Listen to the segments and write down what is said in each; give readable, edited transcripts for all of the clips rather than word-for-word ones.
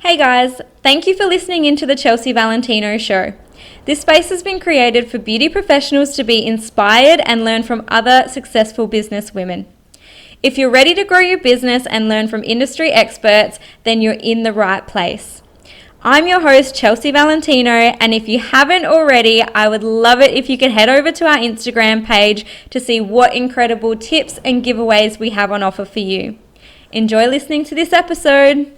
Hey guys, thank you for listening into the Chelsea Valentino Show. This space has been created for beauty professionals to be inspired and learn from other successful business women. If you're ready to grow your business and learn from industry experts, then you're in the right place. I'm your host, Chelsea Valentino, and if you haven't already, I would love it if you could head over to our Instagram page to see what incredible tips and giveaways we have on offer for you. Enjoy listening to this episode.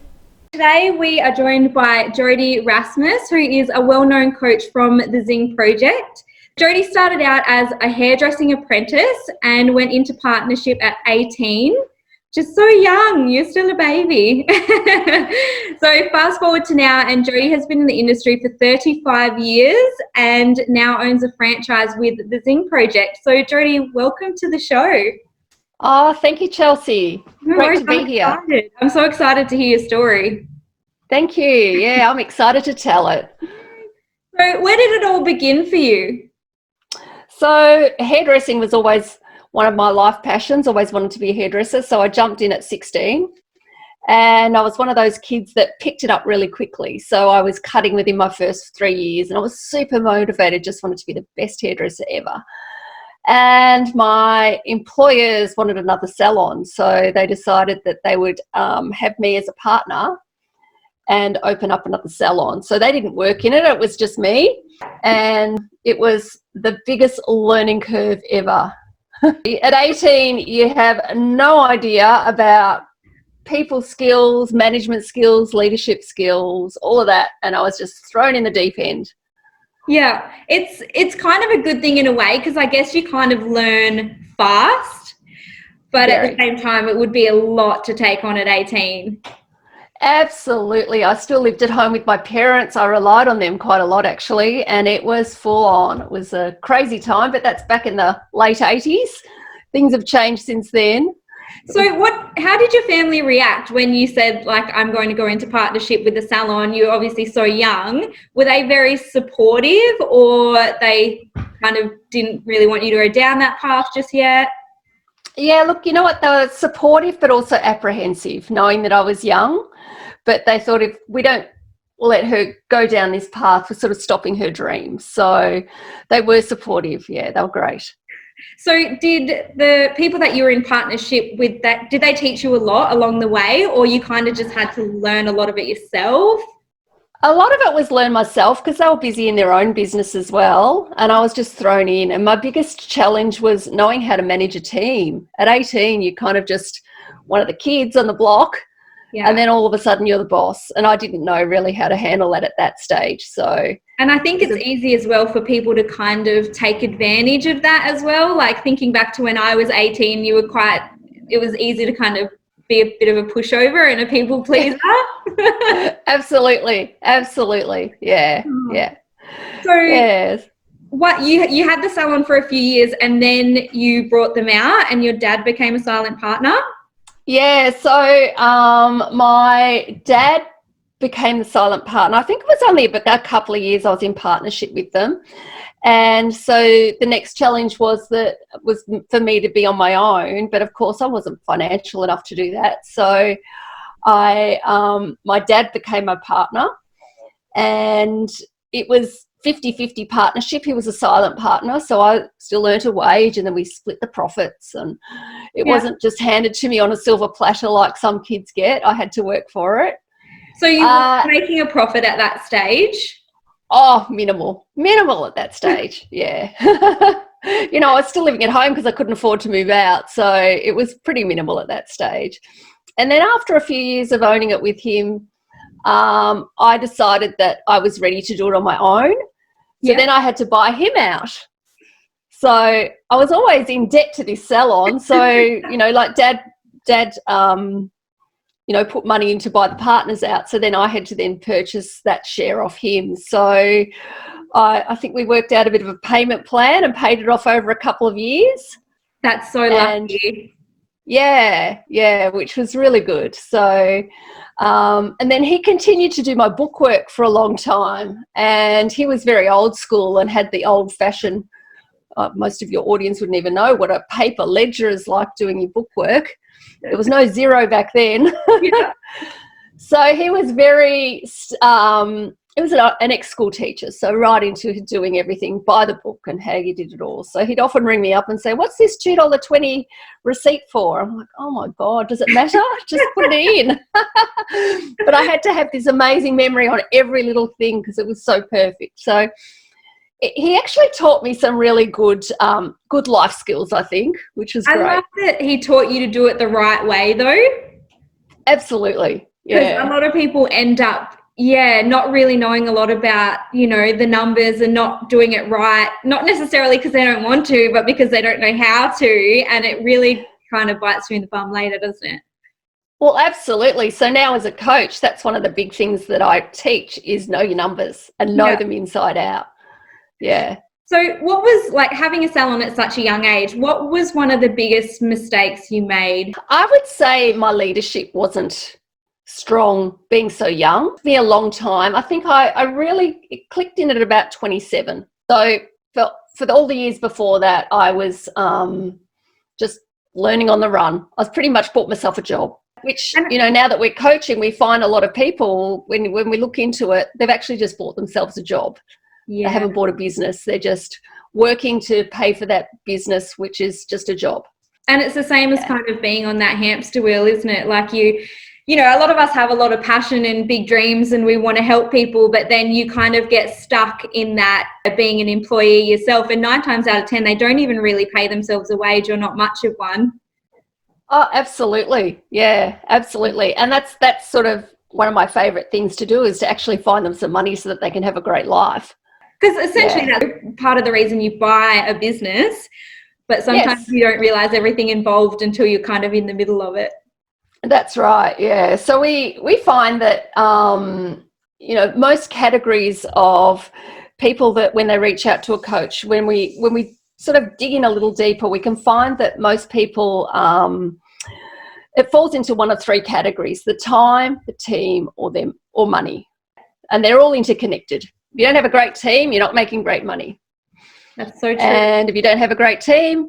Today we are joined by Jodie Rasmus, who is a well-known coach from the Zing Project. Jodie started out as a hairdressing apprentice and went into partnership at 18. Just so young, you're still a baby. So fast forward to now, and Jodie has been in the industry for 35 years and now owns a franchise with the Zing Project. So Jodie, welcome to the show. Oh, thank you, Chelsea. Great to be here. I'm so excited to hear your story. Thank you. Yeah, I'm excited to tell it. So where did it all begin for you? So hairdressing was always one of my life passions, always wanted to be a hairdresser. So I jumped in at 16 and I was one of those kids that picked it up really quickly. So I was cutting within my first 3 years and I was super motivated, just wanted to be the best hairdresser ever. And my employers wanted another salon, so they decided that they would have me as a partner and open up another salon. So they didn't work in it, it was just me, and it was the biggest learning curve ever. At 18, you have no idea about people skills, management skills, leadership skills, all of that, and I was just thrown in the deep end. Yeah, it's kind of a good thing in a way, because I guess you kind of learn fast, but at the same time it would be a lot to take on at 18. Absolutely. I still lived at home with my parents. I relied on them quite a lot actually, and it was full on. It was a crazy time, but that's back in the late 80s. Things have changed since then. So how did your family react when you said, like, I'm going to go into partnership with the salon? You're obviously so young. Were they very supportive, or they kind of didn't really want you to go down that path just yet? Yeah, look, you know what? They were supportive, but also apprehensive, knowing that I was young. But they thought if we don't let her go down this path, we're sort of stopping her dreams. So they were supportive. Yeah, they were great. So did the people that you were in partnership with, did they teach you a lot along the way, or you kind of just had to learn a lot of it yourself? A lot of it was learn myself, because they were busy in their own business as well, and I was just thrown in. And my biggest challenge was knowing how to manage a team. At 18, you're kind of just one of the kids on the block, and then all of a sudden you're the boss, and I didn't know really how to handle that at that stage. And I think it's easy as well for people to kind of take advantage of that as well. Like thinking back to when I was 18, it was easy to kind of be a bit of a pushover and a people pleaser. Absolutely. Yeah. So yes. What you had the salon for a few years, and then you brought them out and your dad became a silent partner? Yeah, so my dad became the silent partner. I think it was only about a couple of years I was in partnership with them. And so the next challenge was for me to be on my own, but of course I wasn't financial enough to do that. So my dad became my partner, and it was 50-50 partnership. He was a silent partner, so I still earned a wage, and then we split the profits, and it wasn't just handed to me on a silver platter like some kids get. I had to work for it. So you were making a profit at that stage? Oh, minimal at that stage. Yeah. You know, I was still living at home because I couldn't afford to move out, so it was pretty minimal at that stage. And then after a few years of owning it with him, I decided that I was ready to do it on my own. So then I had to buy him out. So I was always in debt to this salon. So, you know, like dad, you know, put money in to buy the partners out. So then I had to then purchase that share off him. So I think we worked out a bit of a payment plan and paid it off over a couple of years. That's so lucky. Yeah, which was really good. So, and then he continued to do my bookwork for a long time, and he was very old school and had the old fashioned, most of your audience wouldn't even know what a paper ledger is like doing your bookwork. There was no Xero back then. Yeah. So he was very, it was an ex-school teacher, so right into doing everything by the book and how you did it all. So he'd often ring me up and say, what's this $2.20 receipt for? I'm like, oh my God, does it matter? Just put it in. But I had to have this amazing memory on every little thing because it was so perfect. So he actually taught me some really good life skills, I think, which was great. I love that he taught you to do it the right way, though. Absolutely. Because Yeah. a lot of people end up, not really knowing a lot about, the numbers and not doing it right, not necessarily because they don't want to, but because they don't know how to, and it really kind of bites you in the bum later, doesn't it? Well, absolutely. So now as a coach, that's one of the big things that I teach is know your numbers and know them inside out. Yeah. So what was, like, having a salon at such a young age, what was one of the biggest mistakes you made? I would say my leadership wasn't strong being so young. It took me a long time. I think I really clicked in at about 27. So for all the years before that, I was just learning on the run. I was pretty much bought myself a job, which, now that we're coaching, we find a lot of people, when we look into it, they've actually just bought themselves a job. Yeah. They haven't bought a business. They're just working to pay for that business, which is just a job. And it's the same as kind of being on that hamster wheel, isn't it? Like a lot of us have a lot of passion and big dreams and we want to help people, but then you kind of get stuck in that being an employee yourself. And 9 times out of 10, they don't even really pay themselves a wage or not much of one. Oh, absolutely. Yeah, absolutely. And that's sort of one of my favorite things to do is to actually find them some money so that they can have a great life. Because essentially that's part of the reason you buy a business, but sometimes you don't realise everything involved until you're kind of in the middle of it. That's right, yeah. So we find that, most categories of people that when they reach out to a coach, when we sort of dig in a little deeper, we can find that most people, it falls into one of 3 categories: the time, the team, or money. And they're all interconnected. If you don't have a great team, you're not making great money. That's so true. And if you don't have a great team,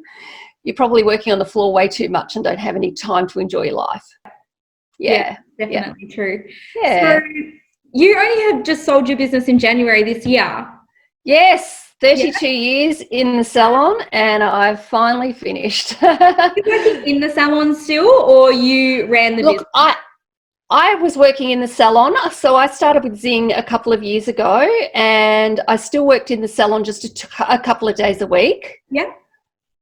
you're probably working on the floor way too much and don't have any time to enjoy your life. Yeah, definitely true. Yeah. So you only had just sold your business in January this year. Yes, 32 years in the salon, and I've finally finished. Are you working in the salon still, or you ran the business? I was working in the salon, so I started with Zing a couple of years ago, and I still worked in the salon just a couple of days a week. Yeah.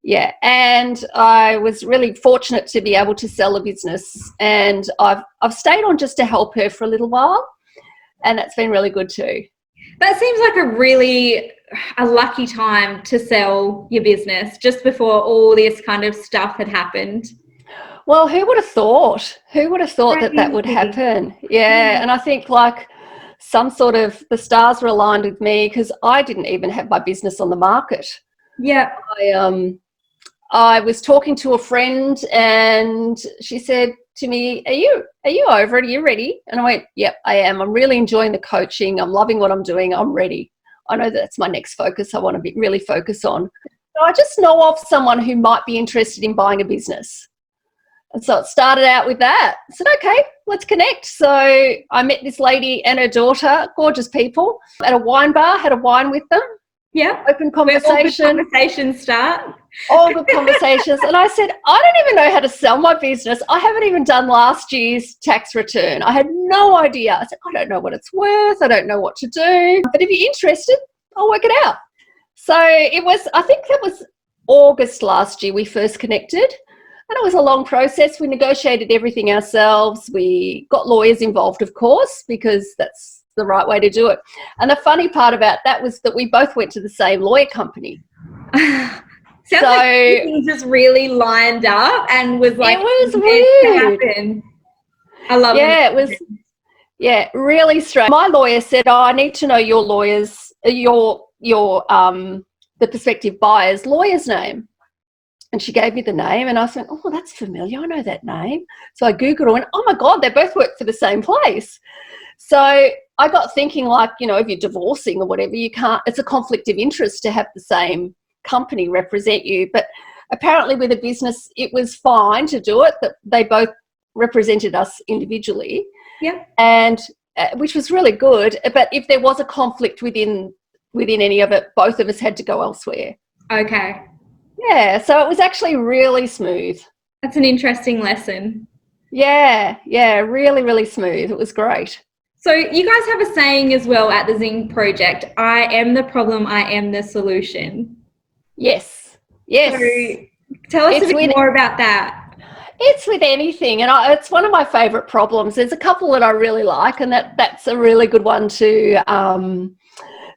Yeah, and I was really fortunate to be able to sell a business, and I've stayed on just to help her for a little while, and that's been really good too. That seems like a lucky time to sell your business just before all this kind of stuff had happened. Well, who would have thought? Who would have thought that would happen? Yeah, and I think like the stars were aligned with me because I didn't even have my business on the market. Yeah. I was talking to a friend and she said to me, are you over it? Are you ready? And I went, yep, I am. I'm really enjoying the coaching. I'm loving what I'm doing. I'm ready. I know that's my next focus. I want to really focus on. So I just know of someone who might be interested in buying a business. And so it started out with that. I said, okay, let's connect. So I met this lady and her daughter, gorgeous people, at a wine bar, had a wine with them. Yeah. Open conversation. All good conversations start. All good conversations. And I said, I don't even know how to sell my business. I haven't even done last year's tax return. I had no idea. I said, I don't know what it's worth. I don't know what to do. But if you're interested, I'll work it out. So I think that was August last year we first connected. And it was a long process. We negotiated everything ourselves. We got lawyers involved, of course, because that's the right way to do it. And the funny part about that was that we both went to the same lawyer company. Sounds like everything just really lined up and was like, it was weird. To happen. I love it. Yeah, it was. Yeah, really strange. My lawyer said, I need to know your lawyers, the prospective buyer's lawyer's name. And she gave me the name and I said, oh, that's familiar. I know that name. So I Googled it and went, oh my God, they both work for the same place. So I got thinking like, if you're divorcing or whatever, you can't, it's a conflict of interest to have the same company represent you. But apparently with a business, it was fine to do it, that they both represented us individually. Yeah. And which was really good. But if there was a conflict within any of it, both of us had to go elsewhere. Okay. Yeah, so it was actually really smooth. That's an interesting lesson. Yeah, really, really smooth. It was great. So you guys have a saying as well at the Zing project, I am the problem, I am the solution. Yes. So tell us a bit more about that. It's with anything, and it's one of my favourite problems. There's a couple that I really like, and that's a really good one to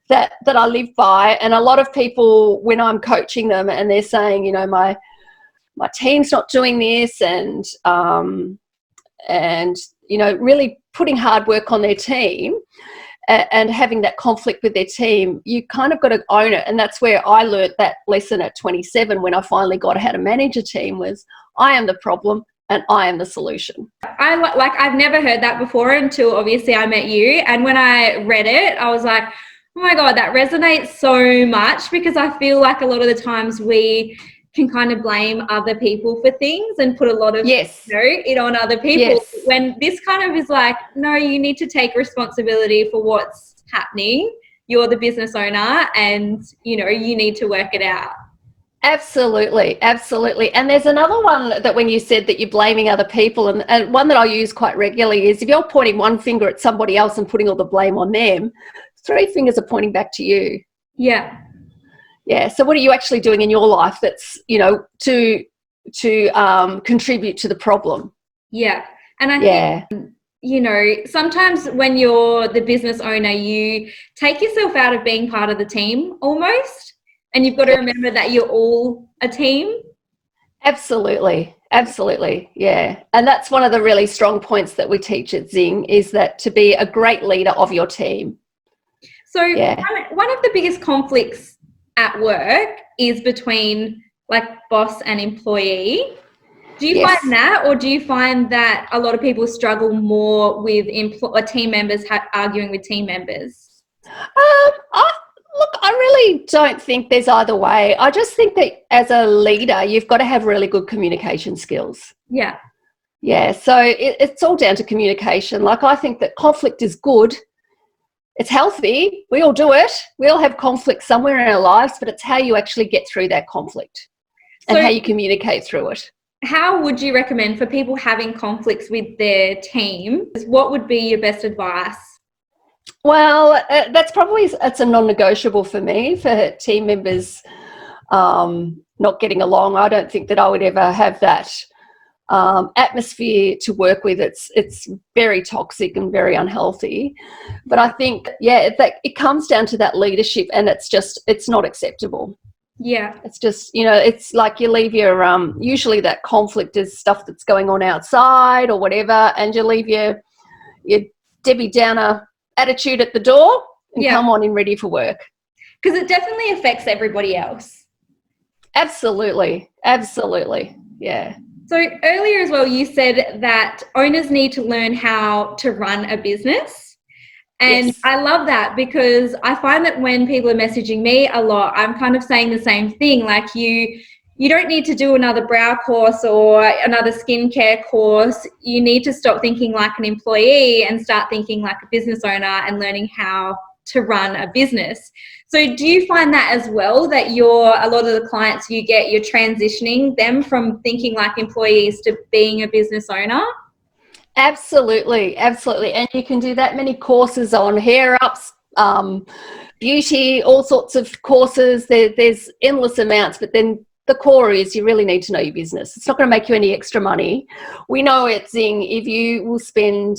that I live by. And a lot of people, when I'm coaching them, and they're saying, you know, my team's not doing this, and you know, really putting hard work on their team and having that conflict with their team, you kind of got to own it. And that's where I learnt that lesson at 27 when I finally got how to manage a team was I am the problem and I am the solution. I've never heard that before until obviously I met you. And when I read it, I was like, oh my God, that resonates so much, because I feel like a lot of the times we can kind of blame other people for things and put a lot of it on other people, when this kind of is like, no, you need to take responsibility for what's happening. You're the business owner, and you know, you need to work it out. Absolutely. And there's another one that when you said that you're blaming other people, and one that I use quite regularly is if you're pointing one finger at somebody else and putting all the blame on them, 3 fingers are pointing back to you. Yeah. So what are you actually doing in your life that's, you know, to contribute to the problem? Yeah. And I think, you know, sometimes when you're the business owner, you take yourself out of being part of the team almost, and you've got to remember that you're all a team. Absolutely. Yeah. And that's one of the really strong points that we teach at Zing, is that to be a great leader of your team. So one of the biggest conflicts at work is between like boss and employee. Do you find that, or do you find that a lot of people struggle more with team members arguing with team members? I really don't think there's either way. I just think that as a leader, you've got to have really good communication skills. Yeah. So it's all down to communication. Like, I think that conflict is good. It's healthy. We all do it. We all have conflict somewhere in our lives, but it's how you actually get through that conflict and how you communicate through it. How would you recommend for people having conflicts with their team? What would be your best advice? Well, it's a non-negotiable for me, for team members not getting along. I don't think that I would ever have that atmosphere to work with. It's very toxic and very unhealthy. But I think, it comes down to that leadership, and it's not acceptable. Yeah. It's just, you know, it's like you leave your, usually that conflict is stuff that's going on outside or whatever, and you leave your Debbie Downer attitude at the door and come on in ready for work. Because it definitely affects everybody else. Absolutely. Yeah. So earlier as well, you said that owners need to learn how to run a business. And I love that, because I find that when people are messaging me a lot, I'm kind of saying the same thing. Like, you don't need to do another brow course or another skincare course. You need to stop thinking like an employee and start thinking like a business owner and learning how to run a business. So do you find that as well, that a lot of the clients you get, you're transitioning them from thinking like employees to being a business owner? Absolutely. And you can do that many courses on hair ups, beauty, all sorts of courses. There's endless amounts, but then the core is you really need to know your business. It's not going to make you any extra money. We know at Zing, if you will spend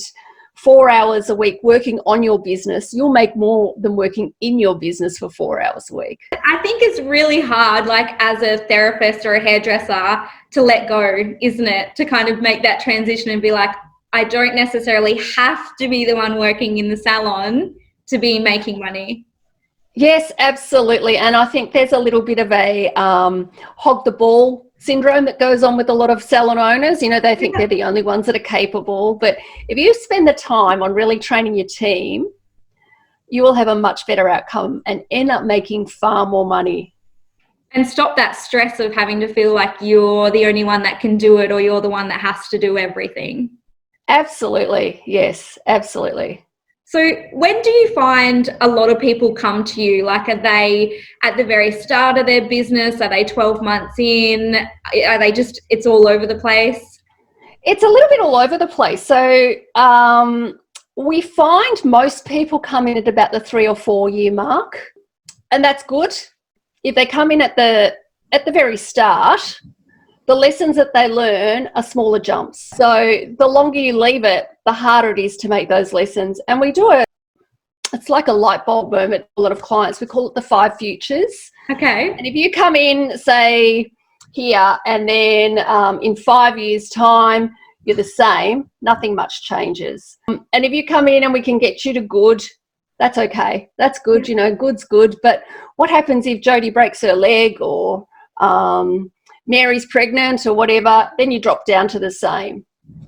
4 hours a week working on your business, you'll make more than working in your business for 4 hours a week. I think it's really hard, like as a therapist or a hairdresser, to let go, isn't it? To kind of make that transition and be like, I don't necessarily have to be the one working in the salon to be making money. Yes, absolutely. And I think there's a little bit of a hog the ball syndrome that goes on with a lot of salon owners. You know, they think they're the only ones that are capable. But if you spend the time on really training your team, you will have a much better outcome and end up making far more money. And stop that stress of having to feel like you're the only one that can do it, or you're the one that has to do everything. Absolutely. Yes, absolutely. So when do you find a lot of people come to you? Like, are they at the very start of their business? Are they 12 months in? Are they just, it's all over the place? It's a little bit all over the place. So we find most people come in at about the 3 or 4 year mark, and that's good. If they come in at the very start, the lessons that they learn are smaller jumps. So the longer you leave it, the harder it is to make those lessons. And we do it's like a light bulb moment for a lot of clients. We call it the 5 futures. Okay. And if you come in, say, here, and then in 5 years' time, you're the same, nothing much changes. And if you come in and we can get you to good, that's okay. That's good, you know, good's good. But what happens if Jodie breaks her leg, or Mary's pregnant, or whatever? Then you drop down to the same.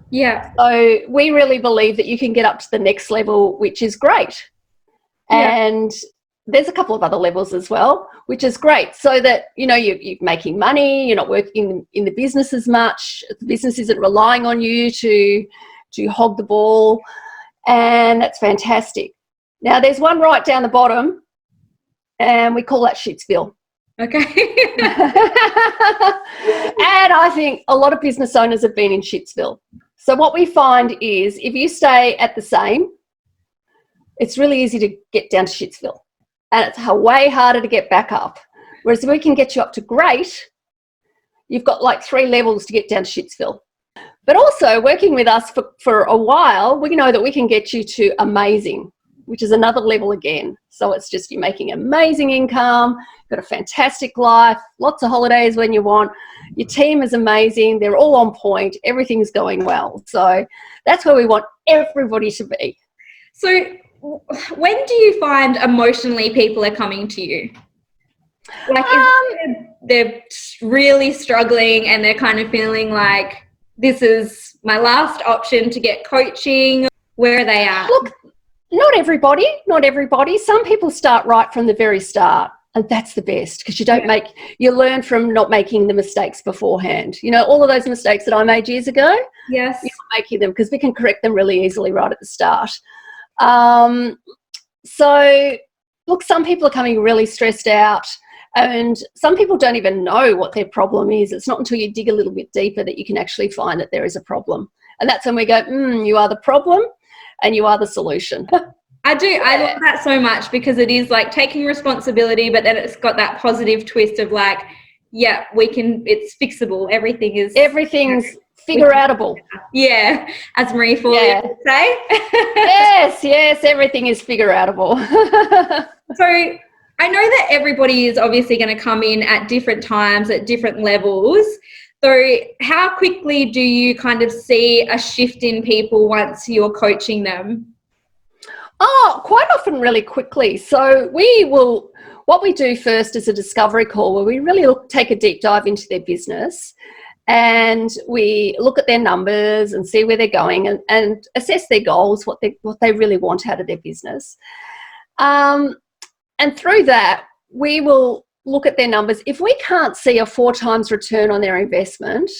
Yeah. So we really believe that you can get up to the next level, which is great. Yeah. And there's a couple of other levels as well, which is great, so that, you know, you're making money, you're not working in the business as much, the business isn't relying on you to hog the ball, and that's fantastic. Now, there's one right down the bottom, and we call that Shitsville. Okay. And I think a lot of business owners have been in Shitsville. So what we find is, if you stay at the same, it's really easy to get down to Shitsville, and it's way harder to get back up. Whereas if we can get you up to great, you've got like 3 levels to get down to Shitsville. But also, working with us for a while, we know that we can get you to amazing, which is another level again. So it's just, you're making amazing income, got a fantastic life, lots of holidays when you want, your team is amazing, they're all on point, everything's going well. So that's where we want everybody to be. So when do you find emotionally people are coming to you? Like, they're really struggling and they're kind of feeling like, this is my last option to get coaching. Where are they at? Look, not everybody. Some people start right from the very start, and that's the best, because you learn from not making the mistakes beforehand. You know, all of those mistakes that I made years ago, yes, you're not making them, because we can correct them really easily right at the start. So look, some people are coming really stressed out, and some people don't even know what their problem is. It's not until you dig a little bit deeper that you can actually find that there is a problem. And that's when we go, you are the problem and you are the solution. I do. I love that so much, because it is like taking responsibility, but then it's got that positive twist of like, yeah, we can, it's fixable. Everything's figure-outable. Yeah, as Marie Forleo would say. Yes, everything is figure-outable. So I know that everybody is obviously going to come in at different times, at different levels. So how quickly do you kind of see a shift in people once you're coaching them? Oh, quite often really quickly. So what we do first is a discovery call, where we really take a deep dive into their business, and we look at their numbers and see where they're going, and assess their goals, what they really want out of their business. And through that, we will look at their numbers. If we can't see a 4 times return on their investment,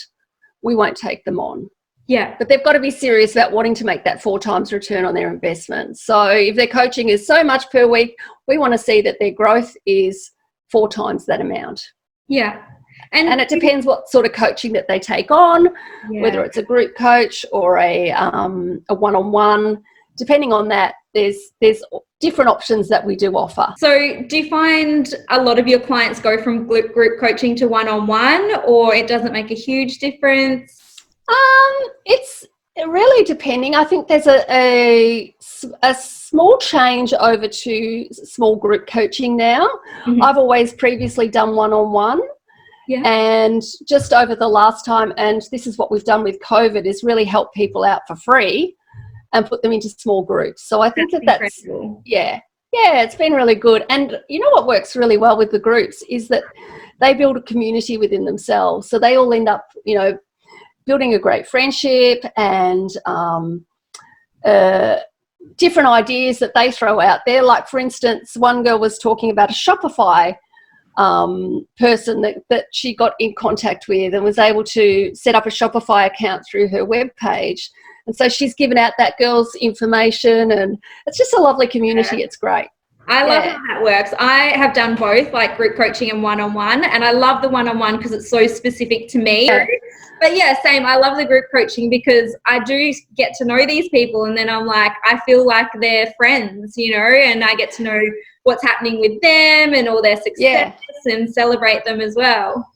we won't take them on. Yeah. But they've got to be serious about wanting to make that 4 times return on their investment. So if their coaching is so much per week, we want to see that their growth is 4 times that amount. Yeah. And it depends what sort of coaching that they take on, whether it's a group coach or a one-on-one. Depending on that, there's different options that we do offer. So do you find a lot of your clients go from group coaching to one-on-one, or it doesn't make a huge difference? It's really depending. I think there's a small change over to small group coaching now. Mm-hmm. I've always previously done one-on-one. Yeah. And just over the last time, and this is what we've done with COVID, is really help people out for free and put them into small groups. So I think that's incredible. Yeah, it's been really good. And you know what works really well with the groups is that they build a community within themselves. So they all end up, you know, building a great friendship, and different ideas that they throw out there. Like, for instance, one girl was talking about a Shopify person that she got in contact with and was able to set up a Shopify account through her webpage. And so she's given out that girl's information, and it's just a lovely community. It's great. I love how that works. I have done both, like group coaching and one-on-one, and I love the one-on-one because it's so specific to me. Yeah. But yeah, same. I love the group coaching because I do get to know these people, and then I'm like, I feel like they're friends, you know, and I get to know what's happening with them and all their success and celebrate them as well.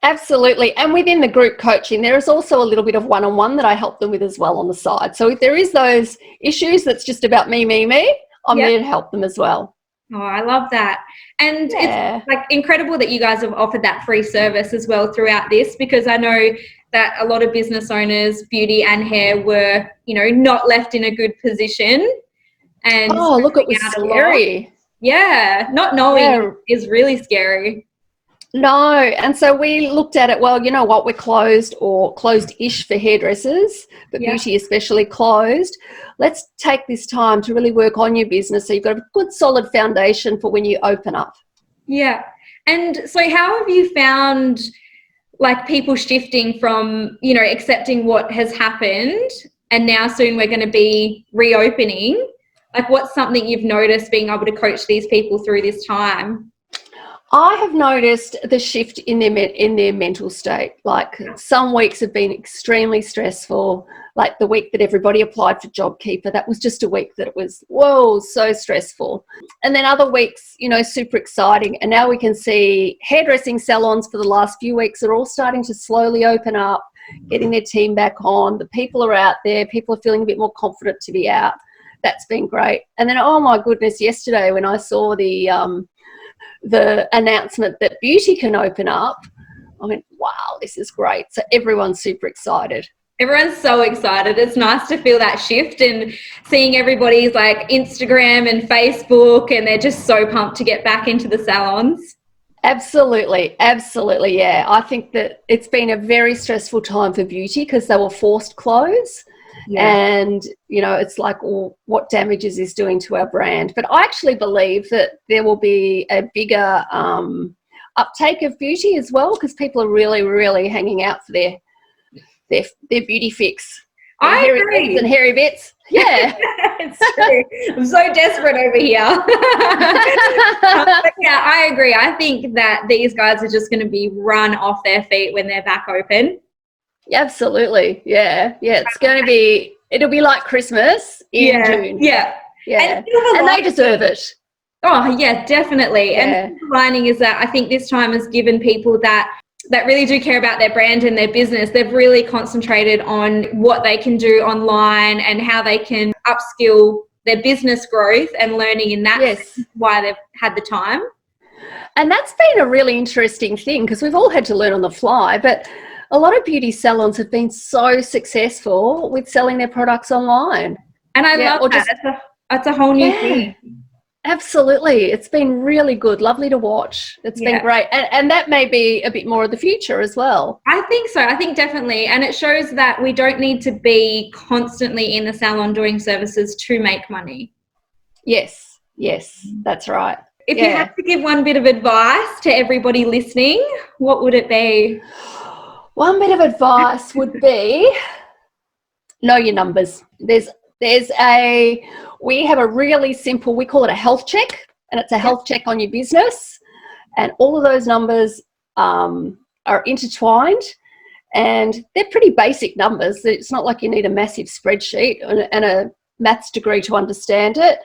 Absolutely. And within the group coaching, there is also a little bit of one-on-one that I help them with as well on the side. So if there is those issues that's just about me, I'm there to help them as well. Oh, I love that. And it's like incredible that you guys have offered that free service as well throughout this, because I know that a lot of business owners, beauty and hair, were, you know, not left in a good position. And look, it was scary. Yeah, not knowing is really scary. No, and so we looked at it, well, you know what, we're closed or closed-ish for hairdressers, but beauty especially closed. Let's take this time to really work on your business so you've got a good solid foundation for when you open up. Yeah. And so how have you found like people shifting from, you know, accepting what has happened and now soon we're going to be reopening? Like what's something you've noticed being able to coach these people through this time? I have noticed the shift in their mental state. Like some weeks have been extremely stressful, like the week that everybody applied for JobKeeper. That was just a week that it was, whoa, so stressful. And then other weeks, you know, super exciting. And now we can see hairdressing salons for the last few weeks are all starting to slowly open up, getting their team back on. The people are out there. People are feeling a bit more confident to be out. That's been great. And then, oh my goodness, yesterday when I saw the announcement that beauty can open up, I went, wow, this is great. So everyone's super excited. Everyone's so excited. It's nice to feel that shift and seeing everybody's like Instagram and Facebook, and they're just so pumped to get back into the salons. Absolutely. Absolutely. Yeah. I think that it's been a very stressful time for beauty because they were forced close. And, you know, it's like, well, what damage is this doing to our brand? But I actually believe that there will be a bigger uptake of beauty as well, because people are really, really hanging out for their beauty fix. I agree. And hairy bits. Yeah. It's true. I'm so desperate over here. But yeah, I agree. I think that these guys are just going to be run off their feet when they're back open. Absolutely. Yeah. Yeah. It's going to be, it'll be like Christmas in June. Yeah. Yeah. And they deserve it. Oh, yeah, definitely. Yeah. And the lining is that I think this time has given people that really do care about their brand and their business. They've really concentrated on what they can do online and how they can upskill their business growth and learning in that. Yes. Why they've had the time. And that's been a really interesting thing because we've all had to learn on the fly, but a lot of beauty salons have been so successful with selling their products online. And I love that. It's a whole new thing. Absolutely. It's been really good. Lovely to watch. It's been great. And that may be a bit more of the future as well. I think so. I think definitely. And it shows that we don't need to be constantly in the salon doing services to make money. Yes. Yes, that's right. If you had to give one bit of advice to everybody listening, what would it be? One bit of advice would be know your numbers. We have a really simple, we call it a health check, and it's a health check on your business. And all of those numbers are intertwined, and they're pretty basic numbers. It's not like you need a massive spreadsheet and a maths degree to understand it,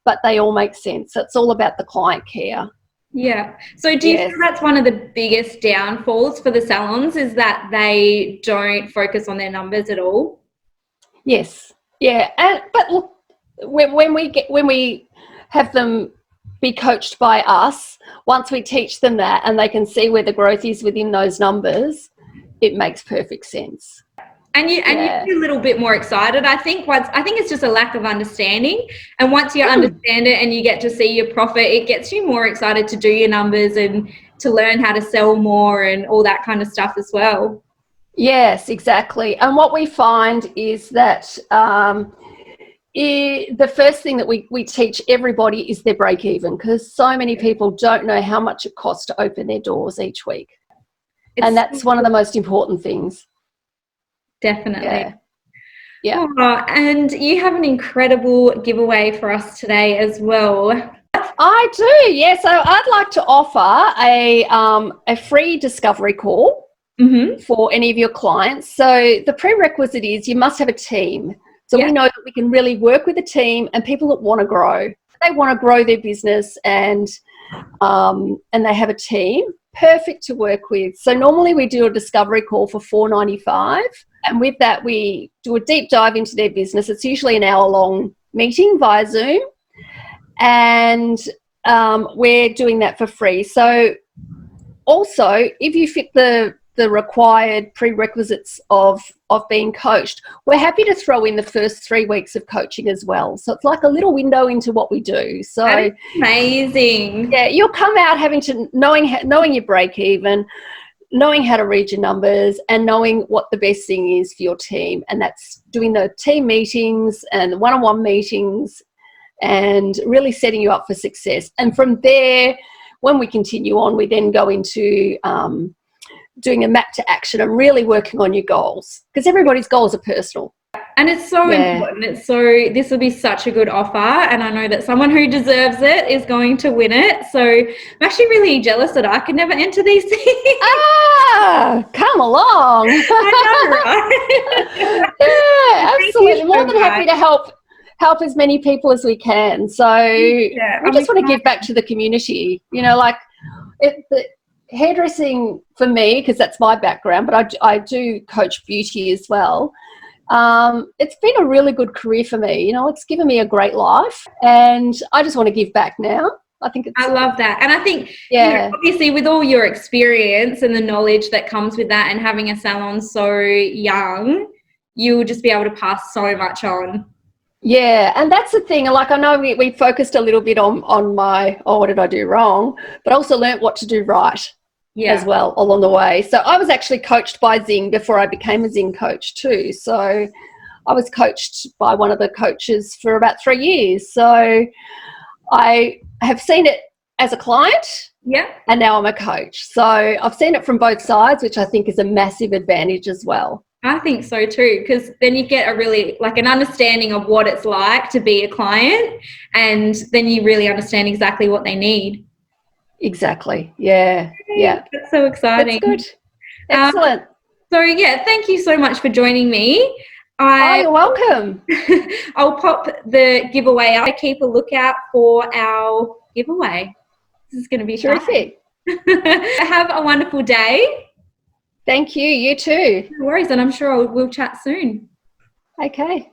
but they all make sense. It's all about the client care. Yeah. So do you think that's one of the biggest downfalls for the salons is that they don't focus on their numbers at all? Yes. Yeah. But look, when we have them be coached by us, once we teach them that and they can see where the growth is within those numbers, it makes perfect sense. And you get a little bit more excited. I think it's just a lack of understanding. And once you understand it and you get to see your profit, it gets you more excited to do your numbers and to learn how to sell more and all that kind of stuff as well. Yes, exactly. And what we find is that The first thing that we teach everybody is their break even, because so many people don't know how much it costs to open their doors each week. And that's one of the most important things. Definitely. Yeah. Yeah. Oh, and you have an incredible giveaway for us today as well. I do, yeah. So I'd like to offer a free discovery call for any of your clients. So the prerequisite is you must have a team. So we know that we can really work with a team and people that want to grow. They want to grow their business and they have a team. Perfect to work with. So normally we do a discovery call for $4.95, and with that we do a deep dive into their business. It's usually an hour-long meeting via Zoom, and we're doing that for free. So also, if you fit the required prerequisites of being coached, we're happy to throw in the first 3 weeks of coaching as well. So it's like a little window into what we do. So that is amazing. Yeah, you'll come out having to knowing your break even, knowing how to read your numbers, and knowing what the best thing is for your team. And that's doing the team meetings and the one-on-one meetings and really setting you up for success. And from there, when we continue on, we then go into doing a map to action and really working on your goals, because everybody's goals are personal. And it's so important. This will be such a good offer, and I know that someone who deserves it is going to win it. So I'm actually really jealous that I could never enter these things. Come along. I know, right? Yeah, absolutely. More than happy to help as many people as we can. So we just want to give back to the community. Like the hairdressing for me, because that's my background, but I do coach beauty as well. It's been a really good career for me. It's given me a great life, and I just want to give back now. I love that. And I think, obviously with all your experience and the knowledge that comes with that, and having a salon so young, you'll just be able to pass so much on. Yeah, and that's the thing. Like, I know we focused a little bit on my, what did I do wrong? But I also learnt what to do right as well along the way. So I was actually coached by Zing before I became a Zing coach too. So I was coached by one of the coaches for about 3 years. So I have seen it as a client, and now I'm a coach. So I've seen it from both sides, which I think is a massive advantage as well. I think so too, because then you get a really an understanding of what it's like to be a client, and then you really understand exactly what they need. Exactly. Yeah. Yeah. That's so exciting. That's good. Excellent. Thank you so much for joining me. You're welcome. I'll pop the giveaway. I keep a lookout for our giveaway. This is going to be terrific. Have a wonderful day. Thank you. You too. No worries, and I'm sure we'll chat soon. Okay.